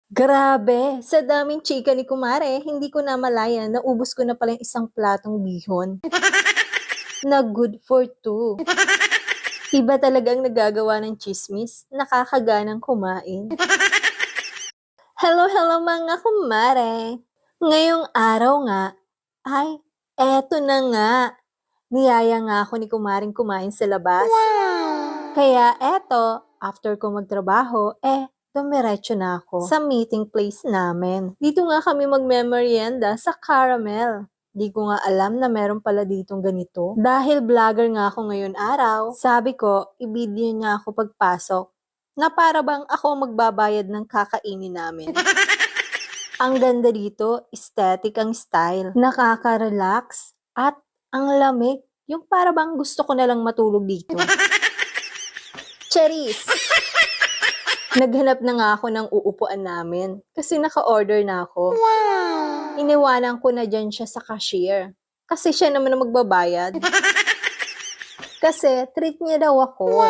Grabe, sa daming chika ni kumare, hindi ko namalayan naubos ko na pala yung isang platong bihon na good for two. Iba talagang nagagawa ng tsismis, nakakaganang kumain. Hello, hello mga kumare! Ngayong araw nga, ay, eto na nga. Niyaya nga ako ni kumaring kumain sa labas. Kaya eto, after ko magtrabaho, dumiretso na ako sa meeting place namin. Dito nga kami magme-merienda sa Caramel. Di ko nga alam na meron pala ditong ganito. Dahil vlogger nga ako ngayon araw, sabi ko, i-video niya ako pagpasok na para bang ako magbabayad ng kakainin namin. Ang ganda dito, aesthetic ang style, nakaka-relax, at ang lamig. Yung para bang gusto ko na lang matulog dito. Charis! Naghanap na nga ako ng uupuan namin kasi naka-order na ako. Iniwanan ko na dyan siya sa cashier kasi siya naman ang magbabayad. Kasi treat niya daw ako.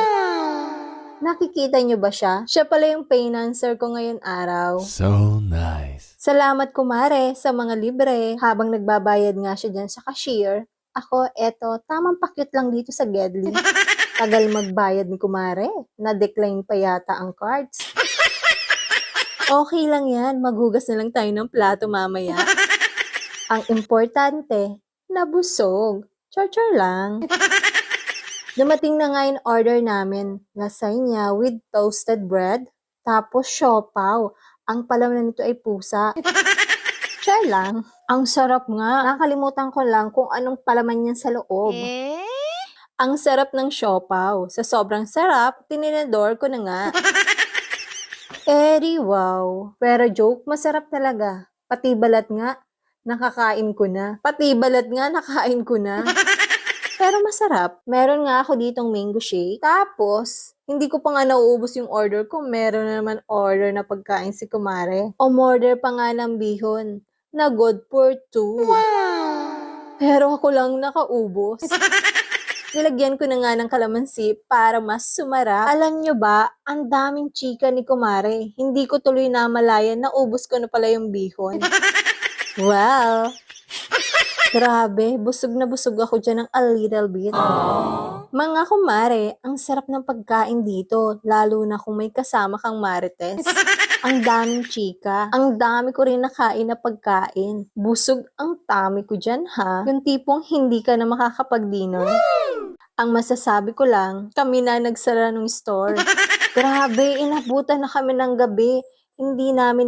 Nakikita niyo ba siya? Siya pala yung financer ko ngayon araw. So nice. Salamat kumare sa mga libre. Habang nagbabayad nga siya dyan sa cashier, ako eto, tamang pakyut lang dito sa Gedli. Tagal magbayad ni kumare, na-decline pa yata ang cards. Okay lang yan, maghugas na lang tayo ng plato mamaya. Ang importante, nabusog. Char-char lang. Dumating na nga yung order namin, lasagna with toasted bread, tapos siopaw. Ang palaman nito ay pusa. Char lang. Ang sarap nga. Nakalimutan ko lang kung anong palaman niyan sa loob. Ang sarap ng siopaw. Sa sobrang sarap, tininador ko na nga. Wow. Pero joke, masarap talaga. Pati balat nga, nakakain ko na. Pati balat nga, nakain ko na. Pero masarap. Meron nga ako ditong mango shake. Tapos, hindi ko pa nga nauubos yung order ko. Meron na naman order na pagkain si kumare. Umorder pa nga ng bihon na good for two. Pero ako lang nakaubos. Nilagyan ko na nga ng kalamansi para mas sumarap. Alam nyo ba, ang daming chika ni kumare. Hindi ko tuloy namalayan na ubos ko na pala yung bihon. Wow! Grabe, busog na busog ako dyan ng a little bit. Mga kumare, ang sarap ng pagkain dito, lalo na kung may kasama kang marites. Ang daming chika. Ang dami ko rin nakain na pagkain. Busog ang tummy ko dyan ha. Yung tipong hindi ka na makakapag-dinner. Ang masasabi ko lang, kami na nagsara ng store. Grabe, inabutan na kami ng gabi. Hindi namin